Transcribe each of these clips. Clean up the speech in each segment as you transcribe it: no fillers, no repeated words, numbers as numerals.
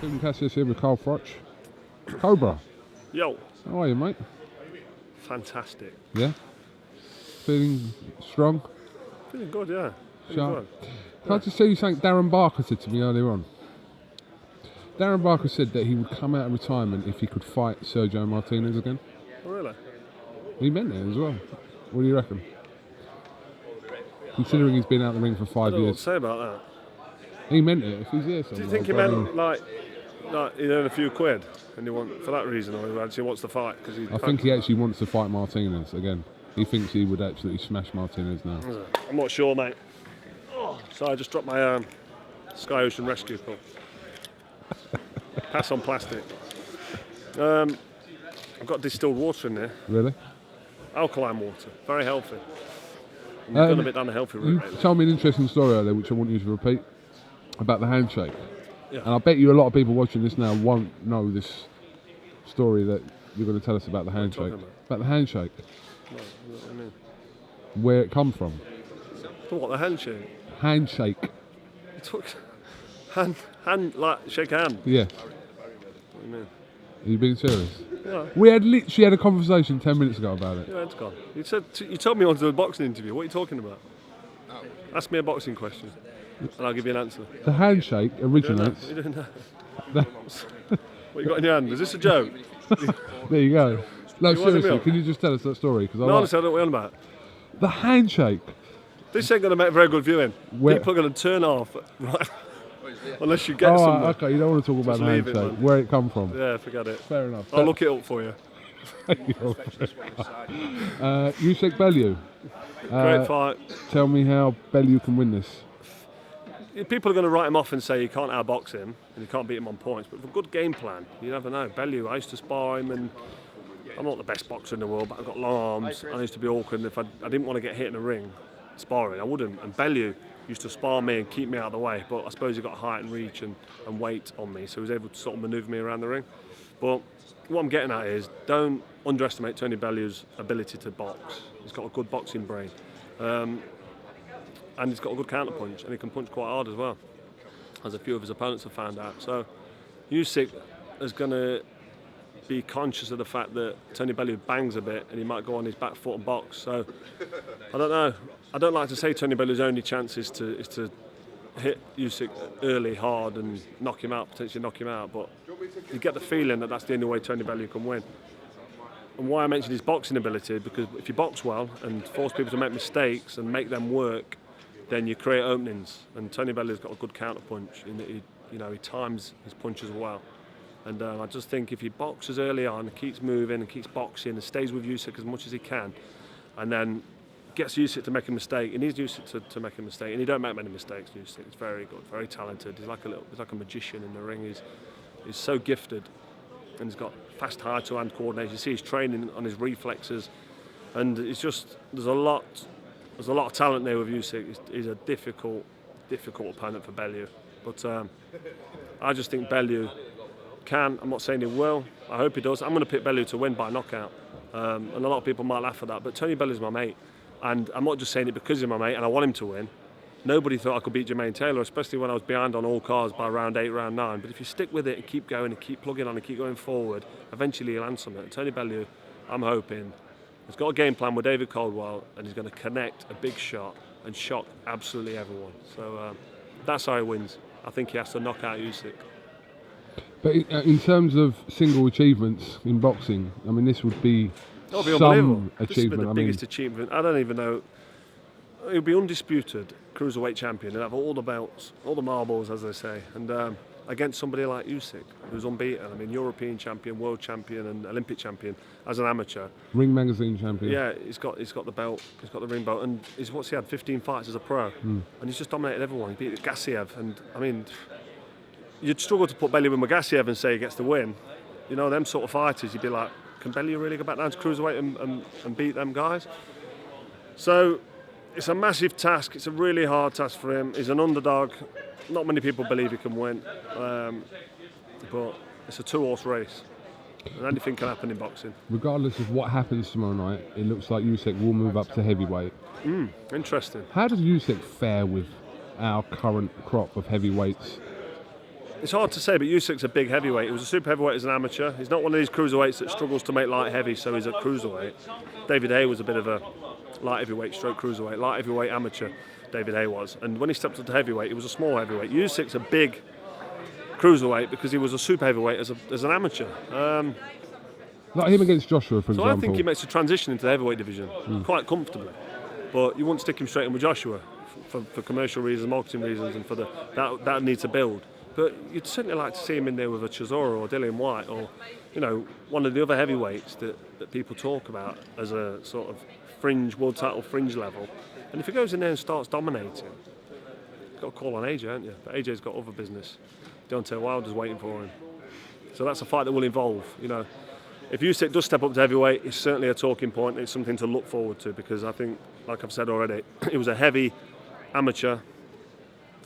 Stephen CASSIUS here with Carl FROCH. Cobra, Yo, how are you, mate? fantastic. Yeah? Feeling strong? Feeling good, yeah. Sharp? Can I just say something Darren Barker said to me earlier on? Darren Barker said that he would come out of retirement if he could fight Sergio Martinez again. Oh, really? He meant it as well. What do you reckon? Considering he's been out the ring for 5 I don't know what years. to say about that. He meant it. If he's here somewhere. Do you think he meant like he earned a few quid and he want for that reason, or he actually wants to fight? I think he actually wants to fight Martinez again. He thinks he would absolutely smash Martinez now. I'm not sure, mate. Oh, so I just dropped my Sky Ocean Rescue cup. Pass on plastic. I've got distilled water in there. Really? Alkaline water. Very healthy. I'm going a bit down the healthy route You lately. told me an interesting story earlier, which I want you to repeat, about the handshake. Yeah. And I bet you a lot of people watching this now won't know this story that you're going to tell us about the handshake. About the handshake. What do you mean? Where it come from. What, the handshake? Handshake. You took hand, like shake a hand. Yeah. What do you mean? Are you being serious? Yeah. We had literally had a conversation 10 minutes ago about it. Yeah, it's gone. You told me on to do a boxing interview. What are you talking about? Ask me a boxing question, and I'll give you an answer. The handshake originates. You don't know. What you got in your hand? Is this a joke? There you go. No, You wasn't seriously, real? can you just tell us that story? Because No, honestly, I don't know what you're on about. the handshake. This ain't going to make very good viewing. Where- People are going to turn off, right? Unless you get Oh, somewhere. okay, you don't want to talk about Just the leave it, handshake. man. Where it come from. Yeah, forget it. Fair enough. I'll look it up for you. USYK BELLEW. Great fight. Tell me how BELLEW can win this. People are going to write him off and say you can't outbox him and you can't beat him on points. But with a good game plan, you never know. BELLEW, I used to spar him, and I'm not the best boxer in the world, but I've got long arms. I used to be awkward, and if I didn't want to get hit in the ring sparring, I wouldn't. And BELLEW used to spar me and keep me out of the way. But I suppose he got height and reach and weight on me, so he was able to sort of manoeuvre me around the ring. But what I'm getting at is, don't underestimate Tony Bellew's ability to box. He's got a good boxing brain. And he's got a good counter punch, and he can punch quite hard as well, as a few of his opponents have found out. So USYK is going to be conscious of the fact that Tony Bellew bangs a bit and he might go on his back foot and box. So I don't know. I don't like to say Tony Bellew's only chance is to hit USYK early, hard, and knock him out, potentially knock him out. But you get the feeling that that's the only way Tony Bellew can win. And why I mentioned his boxing ability, because if you box well and force people to make mistakes and make them work, then you create openings. And Tony Bellew's got a good counter punch in that he times his punches well. And I just think if he boxes early on, keeps moving and keeps boxing and stays with USYK as much as he can, and then gets USYK to make a mistake, he needs USYK to make a mistake, and he don't make many mistakes. USYK, he's very good, very talented. He's like a magician in the ring. He's so gifted, and he's got fast hand-to-hand coordination. You see his training on his reflexes, and it's just there's a lot of talent there with USYK. He's a difficult opponent for Bellew, but I just think Bellew can. I'm not saying he will. I hope he does. I'm going to pick Bellew to win by knockout, and a lot of people might laugh at that, but Tony Bellew's my mate, and I'm not just saying it because he's my mate and I want him to win. Nobody thought I could beat Jermaine Taylor, especially when I was behind on all cards by round 8, round 9. But if you stick with it and keep going and keep plugging on and keep going forward, eventually you'll land something. And Tony Bellew, I'm hoping, has got a game plan with David Caldwell, and he's going to connect a big shot and shock absolutely everyone. So that's how he wins. I think he has to knock out USYK. But in terms of single achievements in boxing, I mean, this would be That'll be some unbelievable. This would be achievement. the biggest achievement. I don't even know. He'll be undisputed cruiserweight champion and have all the belts, all the marbles, as they say. And against somebody like USYK, who's unbeaten. I mean, European champion, world champion, and Olympic champion as an amateur. Ring Magazine champion. Yeah, he's got the belt, he's got the ring belt, and he had 15 fights as a pro, and he's just dominated everyone. He beat Gassiev, and I mean, you'd struggle to put Bellew with Gassiev and say he gets the win. You know, them sort of fighters, you'd be like, can Bellew really go back down to cruiserweight and beat them guys? So it's a massive task. It's a really hard task for him. He's an underdog. Not many people believe he can win, but it's a 2-horse race, and anything can happen in boxing. Regardless of what happens tomorrow night, it looks like USYK will move up to heavyweight. Interesting. How does USYK fare with our current crop of heavyweights? It's hard to say, but USYK's a big heavyweight. He was a super heavyweight as an amateur. He's not one of these cruiserweights that struggles to make light heavy, so he's a cruiserweight. David Haye was a bit of a light heavyweight stroke cruiserweight, light heavyweight amateur, David Haye was. And when he stepped up to heavyweight, he was a small heavyweight. USYK's a big cruiserweight because he was a super heavyweight as an amateur. Like him against Joshua, for example. I think he makes a transition into the heavyweight division quite comfortably. But you wouldn't stick him straight in with Joshua for commercial reasons, marketing reasons, and for that needs to build. But you'd certainly like to see him in there with a Chisora or Dillian White or, one of the other heavyweights that people talk about as a sort of fringe, world title fringe level. And if he goes in there and starts dominating, you've got to call on AJ, haven't you? But AJ's got other business. Deontay Wilder's waiting for him. So that's a fight that will evolve, If USYK does step up to heavyweight, it's certainly a talking point. It's something to look forward to because I think, like I've said already, he was a heavy amateur,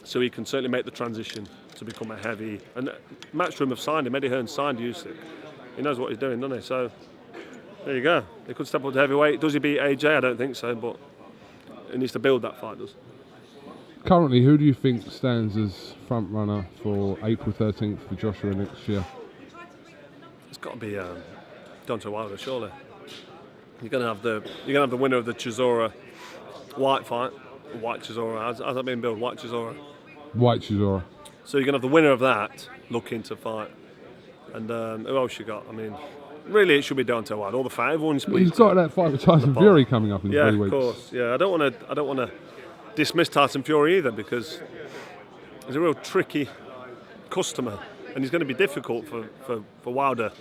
so he can certainly make the transition to become a heavy. And Matchroom have signed him. Eddie Hearn signed USYK. He knows what he's doing, doesn't he? So there you go. He could step up to heavyweight. Does he beat AJ? I don't think so, but he needs to build that fight, does. Currently, who do you think stands as front runner for April 13th for Joshua next year? It's got to be Deontay Wilder, surely. You're going to have the winner of the Chisora White fight. White Chisora. How's that being billed? White Chisora. White Chisora. So you're going to have the winner of that looking to fight. And who else you got? I mean, really, it should be Deontay Wilder. All the fans, everyone's. He's got that fight with Tyson Fury coming up in 3 weeks. Yeah, of course. Yeah, I don't want to dismiss Tyson Fury either because he's a real tricky customer, and he's going to be difficult for Wilder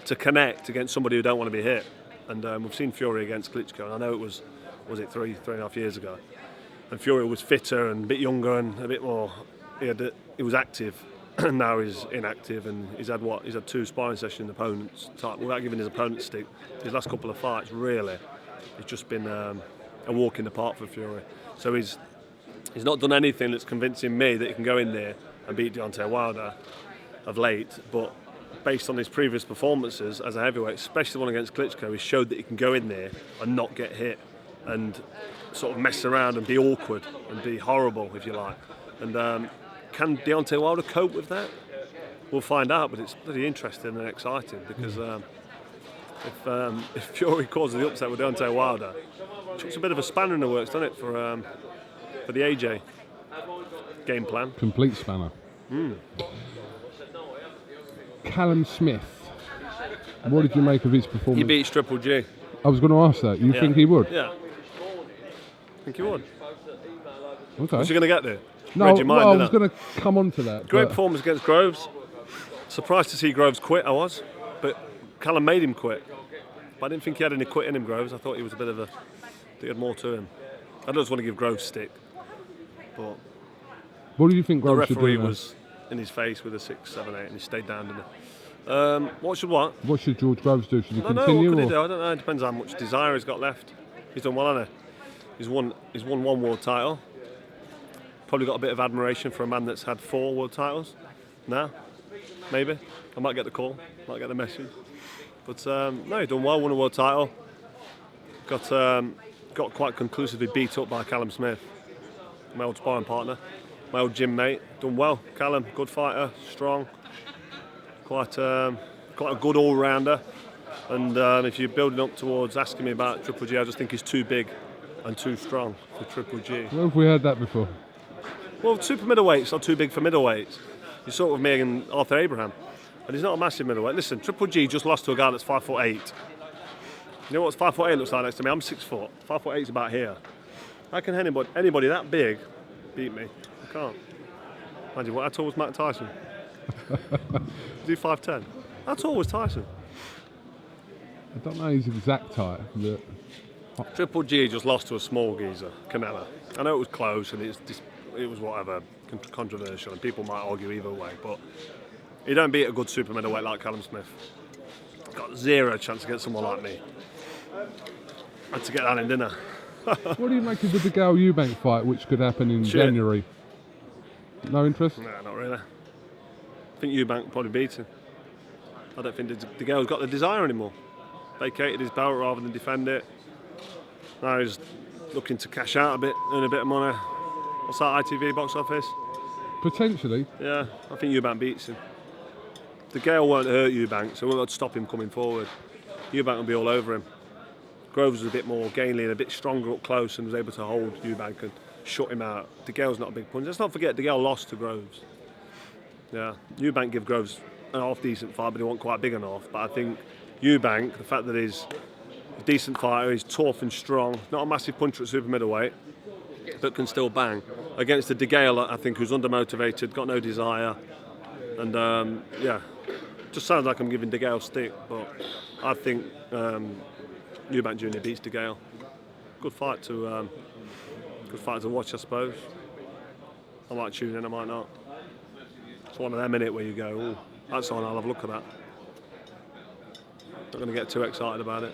to connect against somebody who don't want to be hit. And we've seen Fury against Klitschko, and I know it was it 3.5 years ago, and Fury was fitter and a bit younger and a bit more. He was active, and now he's inactive, and he's had 2 sparring sessions with opponents without giving his opponent stick. His last couple of fights, really, it's just been a walk in the park for Fury. So he's not done anything that's convincing me that he can go in there and beat Deontay Wilder of late, but based on his previous performances as a heavyweight, especially the one against Klitschko, he showed that he can go in there and not get hit and sort of mess around and be awkward and be horrible, if you like. And can Deontay Wilder cope with that? We'll find out, but it's pretty interesting and exciting because if Fury causes the upset with Deontay Wilder, it puts a bit of a spanner in the works, doesn't it, for the AJ game plan? Complete spanner. Callum Smith, what did you make of his performance? He beats Triple G. I was going to ask that. You think he would? Yeah. I think he would. Okay. What's he going to get there? No, I was going to come on to that. Great performance against Groves. Surprised to see Groves quit, I was. But Callum made him quit. But I didn't think he had any quit in him, Groves. I thought he was a bit of a... he had more to him. I don't just want to give Groves stick. But... what do you think Groves should do? The referee was in his face with a 6, 7, 8 and he stayed down, didn't he? What should George Groves do? Should he continue? What could he do? I don't know. It depends how much desire he's got left. He's done well, hasn't he? He's won 1 world title. Probably got a bit of admiration for a man that's had 4 world titles now. Maybe. I might get the call, might get the message. But no, he's done well, won a world title. Got quite conclusively beat up by Callum Smith, my old sparring partner, my old gym mate. Done well. Callum, good fighter, strong, quite a good all-rounder. And if you're building up towards asking me about Triple G, I just think he's too big and too strong for Triple G. Where have we heard that before? Well, super middleweights are too big for middleweights. You're sort of me and Arthur Abraham. And he's not a massive middleweight. Listen, Triple G just lost to a guy that's 5'8". You know what 5'8" looks like next to me? I'm 6 foot. 5'8" is about here. How can anybody that big beat me? I can't. Imagine how tall was Mike Tyson? Is he 5'10"? How tall was Tyson? I don't know his exact height, but... Triple G just lost to a small geezer, Canelo. I know it was close and it was whatever, controversial, and people might argue either way, but you don't beat a good super middleweight like Callum Smith. Got 0 chance against someone like me. Had to get that in, didn't I? What do you make of the DeGALE-EUBANK fight, which could happen in January? No interest? No, not really. I think Eubank probably beat him. I don't think DeGale's got the desire anymore. Vacated his belt rather than defend it. Now he's looking to cash out a bit, earn a bit of money. What's that, ITV box office? Potentially. Yeah, I think Eubank beats him. DeGALE won't hurt Eubank, so we won't stop him coming forward. Eubank will be all over him. Groves was a bit more gainly and a bit stronger up close and was able to hold Eubank and shut him out. DeGale's not a big puncher. Let's not forget DeGALE lost to Groves. Yeah, Eubank gave Groves an half-decent fight, but he wasn't quite big enough. But I think Eubank, the fact that he's a decent fighter, he's tough and strong, not a massive puncher at super middleweight, but can still bang. Against the DeGALE, I think, who's undermotivated, got no desire, and yeah, just sounds like I'm giving DeGALE stick, but I think Eubank Jr. beats DeGALE. Good fight to watch, I suppose. I might tune in, I might not. It's one of them, innit, where you go, oh, that's on, I'll have a look at that. Not going to get too excited about it.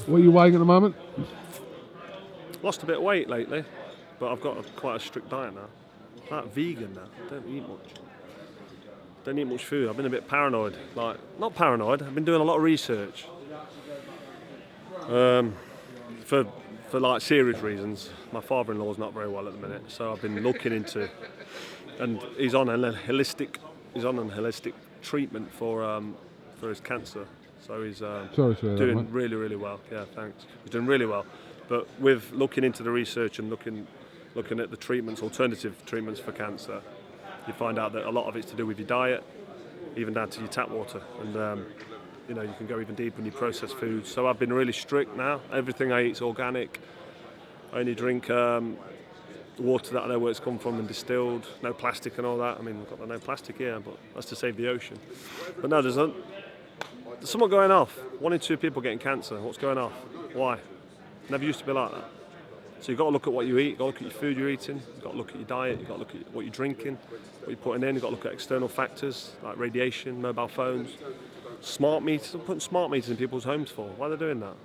What are you weighing at the moment? Lost a bit of weight lately, but I've got quite a strict diet now. I'm like vegan now, don't eat much food. I've been a bit paranoid. Like, not paranoid, I've been doing a lot of research. For like serious reasons. My father-in-law's not very well at the minute, so I've been looking into, and he's on an holistic treatment for his cancer. So he's doing really, really well. Yeah, thanks. He's doing really well. But with looking into the research and looking at the treatments, alternative treatments for cancer, you find out that a lot of it's to do with your diet, even down to your tap water. And you know, you can go even deeper in your processed foods. So I've been really strict now. Everything I eat is organic. I only drink water that I know where it's come from and distilled. No plastic and all that. I mean, we've got the no plastic here, but that's to save the ocean. But no, there's something going off. 1 in 2 people getting cancer. What's going off? Why? Never used to be like that. So you've got to look at what you eat, you've got to look at your food you're eating, you've got to look at your diet, you've got to look at what you're drinking, what you're putting in, you've got to look at external factors like radiation, mobile phones, smart meters. I'm putting smart meters in people's homes for. Why are they doing that?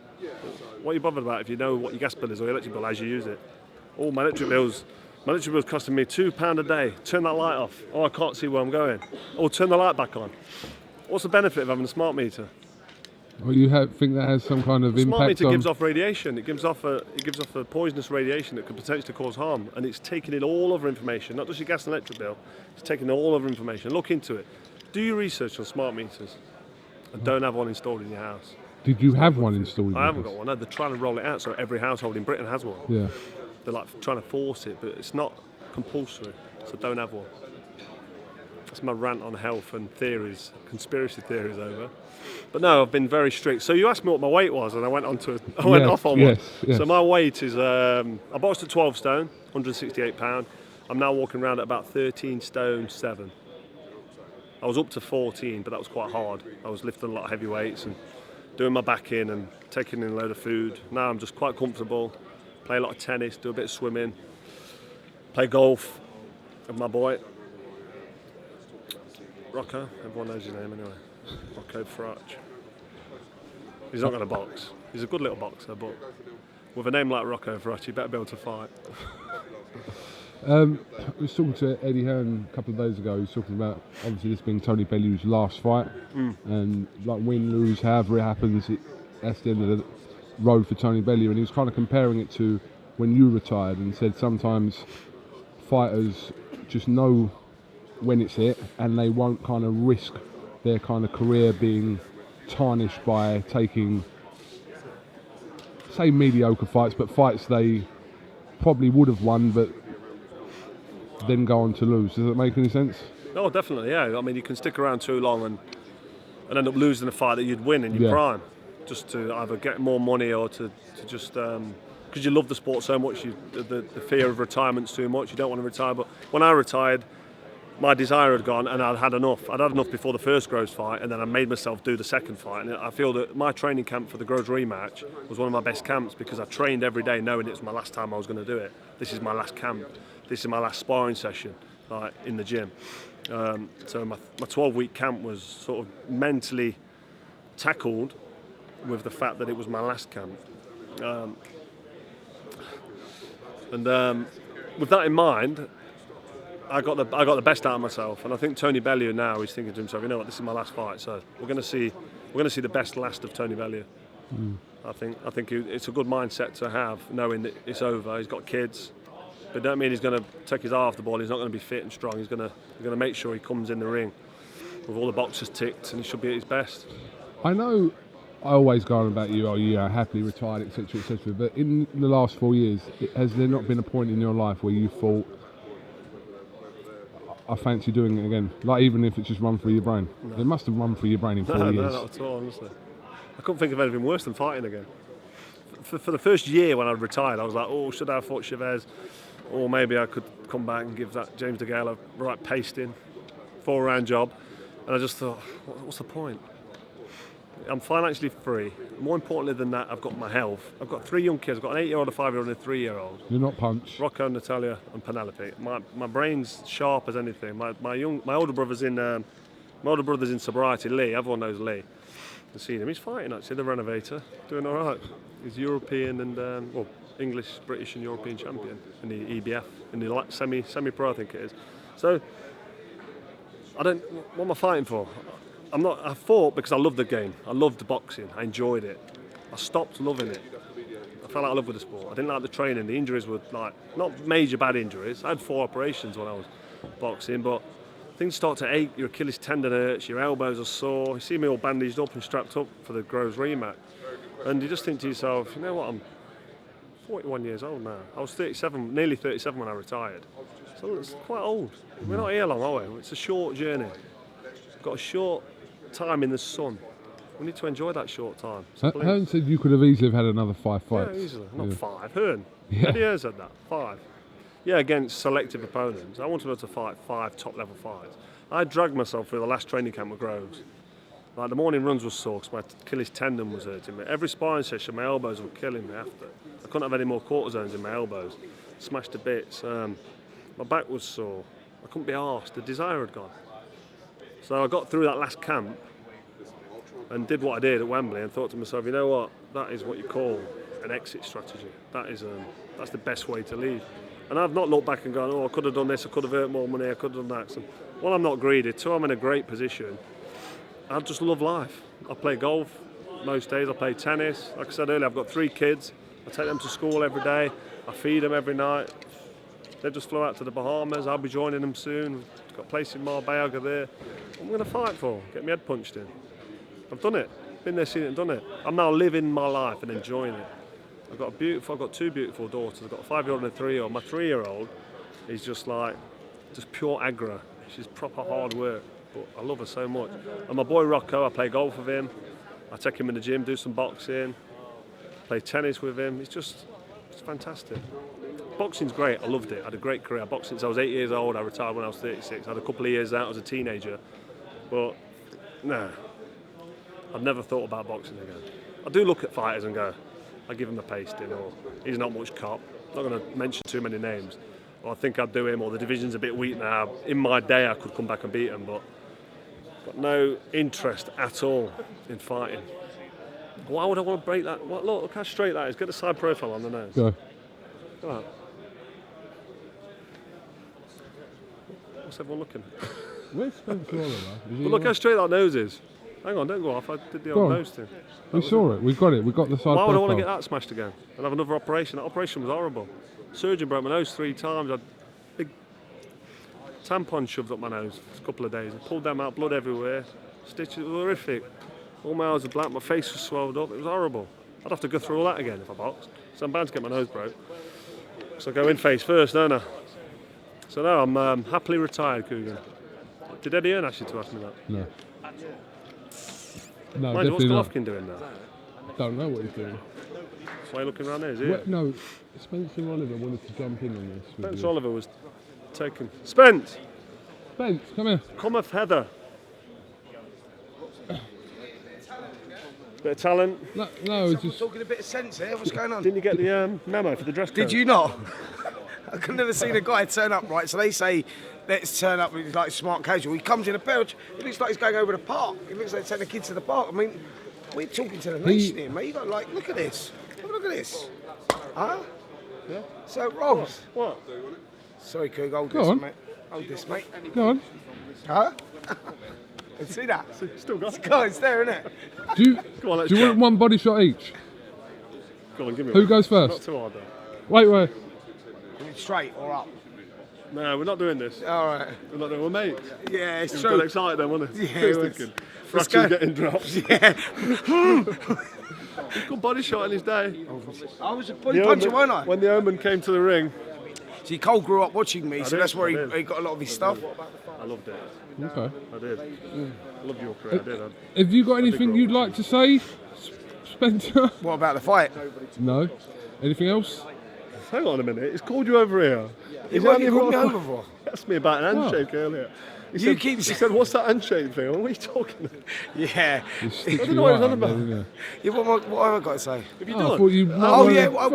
What are you bothered about if you know what your gas bill is or your electric bill as you use it? Oh, my electric bill's costing me £2 a day. Turn that light off. Oh, I can't see where I'm going. Oh, turn the light back on. What's the benefit of having a smart meter? Well, you think that has some kind of impact on... Smart meter gives off radiation. It gives off a poisonous radiation that could potentially cause harm, and it's taking in all other information, not just your gas and electric bill. It's taking all other information. Look into it. Do your research on smart meters, and don't have one installed in your house. Did you have one installed? I haven't got one. No, they're trying to roll it out so every household in Britain has one. Yeah. They're like trying to force it, but it's not compulsory, so don't have one. That's my rant on health and theories, conspiracy theories over. But no, I've been very strict. So you asked me what my weight was, and I went off on one. Yes. So my weight is, I boxed at 12 stone, 168 pound. I'm now walking around at about 13 stone 7. I was up to 14, but that was quite hard. I was lifting a lot of heavy weights and doing my back in and taking in a load of food. Now I'm just quite comfortable. Play a lot of tennis, do a bit of swimming, play golf with my boy. Rocco, everyone knows his name anyway. Rocco FROCH. He's not going to box. He's a good little boxer, but with a name like Rocco FROCH, you better be able to fight. I was talking to Eddie Hearn a couple of days ago. He was talking about obviously this being Tony Bellew's last fight, and like win, lose, however it happens, that's the end of the road for Tony Bellew. And he was kind of comparing it to when you retired, and said sometimes fighters just know when it's it, and they won't kind of risk their kind of career being tarnished by taking, say, mediocre fights, but fights they probably would have won, but then go on to lose. Does that make any sense? No, definitely, yeah. I mean, you can stick around too long and end up losing a fight that you'd win in your prime, just to either get more money or to just because you love the sport so much, the fear of retirement's too much. You don't want to retire. But when I retired, my desire had gone, and I'd had enough. I'd had enough before the first Groves fight, and then I made myself do the second fight. And I feel that my training camp for the Groves rematch was one of my best camps, because I trained every day knowing it was my last time I was going to do it. This is my last camp. This is my last sparring session, like in the gym. So my 12-week camp was sort of mentally tackled with the fact that it was my last camp. With that in mind, I got the best out of myself, and I think Tony Bellew now is thinking to himself, you know what, this is my last fight, so we're going to see the best last of Tony Bellew. I think it's a good mindset to have, knowing that it's over. He's got kids, But don't mean he's going to take his eye off the ball. He's not going to be fit and strong. He's going to make sure he comes in the ring with all the boxes ticked, and he should be at his best. I know I always go on about you, happily retired, etc., etc. But in the last 4 years, has there not been a point in your life where you thought, I fancy doing it again? Like, even if it's just run through your brain. No. It must have run through your brain in 4 years. No, not at all, honestly. I couldn't think of anything worse than fighting again. For the first year when I retired, I was like, oh, should I have fought Chavez? Or maybe I could come back and give that James DeGale a right pasting, 4-round job. And I just thought, what's the point? I'm financially free. More importantly than that, I've got my health. I've got 3 young kids. I've got an 8-year-old, a 5-year-old, and a 3-year-old. You're not Punch. Rocco, Natalia, and Penelope. My brain's sharp as anything. My older brother's in sobriety. Lee, everyone knows Lee. I've seen him. He's fighting actually. The renovator, doing all right. He's European and English, British, and European champion in the EBF, in the semi-pro, I think it is. So what am I fighting for? I fought because I loved the game. I loved the boxing. I enjoyed it. I stopped loving it. I fell out of love with the sport. I didn't like the training. The injuries were not major bad injuries. I had 4 operations when I was boxing, but things start to ache. Your Achilles tendon hurts, your elbows are sore. You see me all bandaged up and strapped up for the Groves rematch. And you just think to yourself, you know what, I'm 41 years old now. I was 37, nearly 37 when I retired. So it's quite old. We're not here long, are we? It's a short journey. We've got a short time in the sun. We need to enjoy that short time. Hearn said you could have easily had another 5 fights. Yeah, easily. Not 5. Hearn. Yeah. Eddie Hearn said that. 5. Yeah, against selective opponents. I wanted to fight 5 top-level fights. I dragged myself through the last training camp with Groves. Like, the morning runs were sore because my Achilles tendon was hurting me. Every sparring session, my elbows were killing me after. I couldn't have any more cortisones in my elbows. Smashed to bits. My back was sore. I couldn't be arsed. The desire had gone. So I got through that last camp and did what I did at Wembley and thought to myself, you know what, that is what you call an exit strategy. That's the best way to leave. And I've not looked back and gone, I could have done this, I could have earned more money, I could have done that. So, one, I'm not greedy. 2, I'm in a great position. I just love life. I play golf most days, I play tennis. Like I said earlier, I've got 3 kids. I take them to school every day. I feed them every night. They just flew out to the Bahamas. I'll be joining them soon. We've got a place in Marbella there. I'm going to fight for, get my head punched in. I've done it. Been there, seen it and done it. I'm now living my life and enjoying it. I've got 2 beautiful daughters. I've got a 5-year-old and a 3-year-old. My 3-year-old is just pure aggro. She's proper hard work, but I love her so much. And my boy Rocco, I play golf with him. I take him in the gym, do some boxing, play tennis with him. It's fantastic. Boxing's great. I loved it. I had a great career. I boxed since I was 8 years old. I retired when I was 36. I had a couple of years out as a teenager. But, no, I've never thought about boxing again. I do look at fighters and go, I give him a pasting, or he's not much cop. I'm not going to mention too many names. Or I think I'd do him, or the division's a bit weak now. In my day, I could come back and beat him, but got no interest at all in fighting. Why would I want to break that? Look how straight that is. Get the side profile on the nose. Go. Come on. What's everyone looking at? Where's Spencer Oliver? But look how straight that nose is. Hang on, don't go off. I did the old nose thing. We saw it. We've got it. We've got the side profile. Why would I want to get that smashed again and have another operation? That operation was horrible. Surgeon broke my nose 3 times. I had big tampons shoved up my nose for a couple of days. I pulled them out, blood everywhere. Stitches, it was horrific. All my eyes were black, my face was swelled up. It was horrible. I'd have to go through all that again if I boxed. So I'm bound to get my nose broke. So I go in face first, don't I? So now I'm happily retired, KUGAN. Did Eddie Hearn ask you to ask me that? No. No, Mind you, what's definitely not. Golovkin doing now? Don't know what he's doing. That's why you're looking around there, is he? No, Spencer Oliver wanted to jump in on this. Spencer Oliver was taken. Spence! Spence, come here. Cometh Heather. Bit of talent. No, it's just... Talking a bit of sense here. What's going on? Didn't you get the memo for the dress code? Did you not? I could never seen a guy turn up right. So they say, let's turn up with like smart casual. He comes in a pouch. It looks like he's going over the park. It looks like taking the kids to the park. I mean, we're talking to the nation here, mate. You got like, look at this. Look at this. Huh? Yeah. So, Robs. What? Sorry, Coog. Hold Go this, on. mate. Hold this, mate. Go on. Huh? See that? Still got it. It's there, isn't it? Do you, Go on, let's do you go. want one body shot each? Go on, give me Who one. goes first? Not too hard, though. Wait. Straight or up? No, we're not doing this. All right. We're not doing. We're mates. Yeah, it's He true. got excited then, wasn't he? Yeah, He was it was. thinking. Let's FROCH go. is getting dropped. Yeah. Good body shot in his day. I was a body puncher, weren't I? When the Omen came to the ring, See, Cole grew up watching me, so did, that's where I did. he got a lot of his stuff. I loved it. Okay. I did. I loved your career. I did. Have you got anything you'd like to say, Spencer? What about the fight? No. Anything else? Hang on a minute. He's called you over here. What you called me over for? He asked me about an handshake earlier. He You said, keep he said, what's that handshake thing? What are you talking about? Yeah. It sticks I don't you know what he's out, on about. doesn't it? Yeah, what have I got to say? Have you Oh, I done? thought you. Oh, yeah. you I'm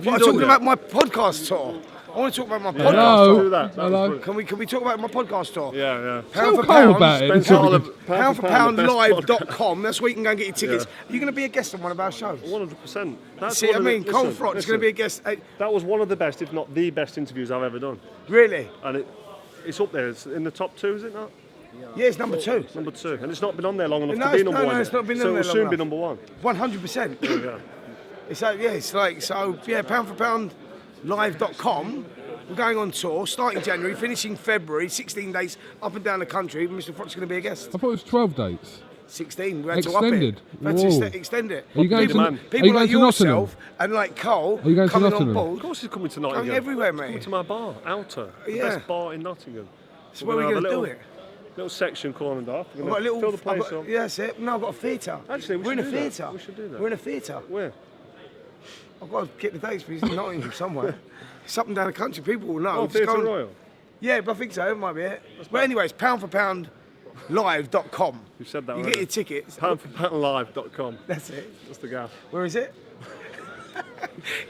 done talking yet? about my podcast tour. I want to talk about my podcast Hello. tour. Do that. That was Hello. brilliant. Can we talk about my podcast tour? Yeah, yeah. Tell Cole about it. Spencer until we Oliver- can- Pound for pound the best live.com. That's where you can go and get your tickets. Yeah. Are you going to be a guest on one of our shows? 100%. That's See what I one of mean? the- Cole listen, Frotch is going to be a guest. That was one of the best, if not the best interviews I've ever done. Really? And it's up there. It's in the top 2, is it not? Yeah, it's number 2. Number 2. And it's not been on there long enough No, to be it's- number no, 1. no, it's not been so on there it'll long soon be enough. number 1. 100%. Yeah. It's like, so, yeah, pound for pound live.com. We're going on tour, starting January, finishing February, 16 days up and down the country. Mr. Frotch is going to be a guest. I thought it was 12 dates. 16, we had to up Extended? it. We had to Whoa. extend it. Are you going people to- people are you going like to Nottingham? yourself and like Cole Are you going to coming on Nottingham? board. Of course he's coming to Going Nottingham. everywhere, mate. Coming to my bar, Outer. The Yeah. best bar in Nottingham. That's where we're gonna going to have do a it. little section cornered off. We're I've got a going to little, fill the place I've got, up. yeah, that's it. No, I've got a theatre. Actually, we we're in a should do that. theatre. We should do that. We're in a theatre. Where? I've got to get the dates, but he's in Nottingham somewhere. It's up and down the country. People will know. Oh, Just Theatre go and- Royal. Yeah, but I think so. It might be it. But anyway, it's pound for pound live.com. You said that You already. get your tickets. Poundforpoundlive.com. That's it. That's the gaff. Where is it?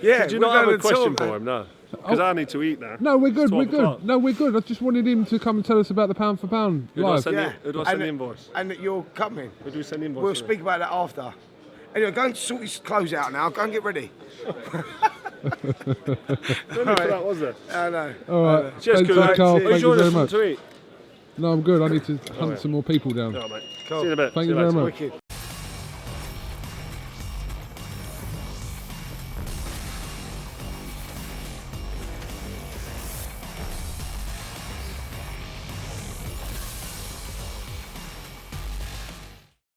Yeah. Did you we're not have going a on tour, question man. for him? No. Because I need to eat now. No, we're good. It's We're 12 good. o'clock. No, we're good. I just wanted him to come and tell us about the pound for pound Who do I live. send Yeah. Who do I send And the that- invoice? And that you're coming. Who do we send the invoice We'll to? speak about that after. Anyway, go and sort your clothes out now. Go and get ready. No need for that, was there? I know. All right. Cheers, Spencer, Kugan. Carl, Are you thank you joining very us much. to eat? No, I'm good. I need to hunt some more people down. No, mate. See you in a bit. Thank See you very later. much. Wicked.